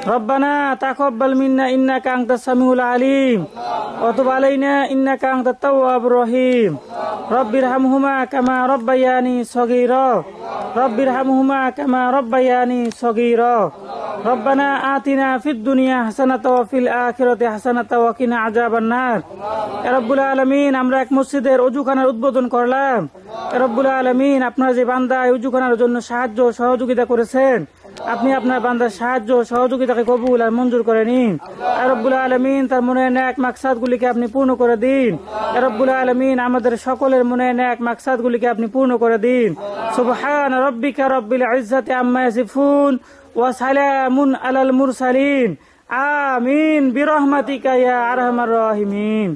ربنا تقبل منا إنك أنت السميع العليم وتب علينا إنك أنت التواب الرحيم رب ارحمهما كما ربياني صغيرا رب ارحمهما كما ربياني صغيرا ربنا آتنا في الدنيا حسنة وفي الآخرة حسنة وقنا عذاب النار يا رب العالمين আমরা এক মসজিদের ওযুখানার উদ্বোধন করলাম ইয়া রাব্বুল আলামিন আপনারা যে বান্দা ওযুখানার জন্য সাহায্য সহযোগিতা করেছেন আপনি আপনার বান্দার সাহায্য সহযোগিতাকে কবুল আর মঞ্জুর করে নিন ইয়া রাব্বুল আলামিন তার মনের নেক মাকসাদগুলিকে আপনি পূর্ণ করে দিন ইয়া রাব্বুল আলামিন আমাদের সকলের মনের নেক মাকসাদগুলিকে আপনি পূর্ণ করে দিন সুবহান রাব্বিকা রাব্বিল ইজ্জাতি আম্মা ইয়াসিফুন ওয়া সালামুন আলাল মুরসালিন আমিন বিরহমাতিকা ইয়া আরহামার রাহিমিন।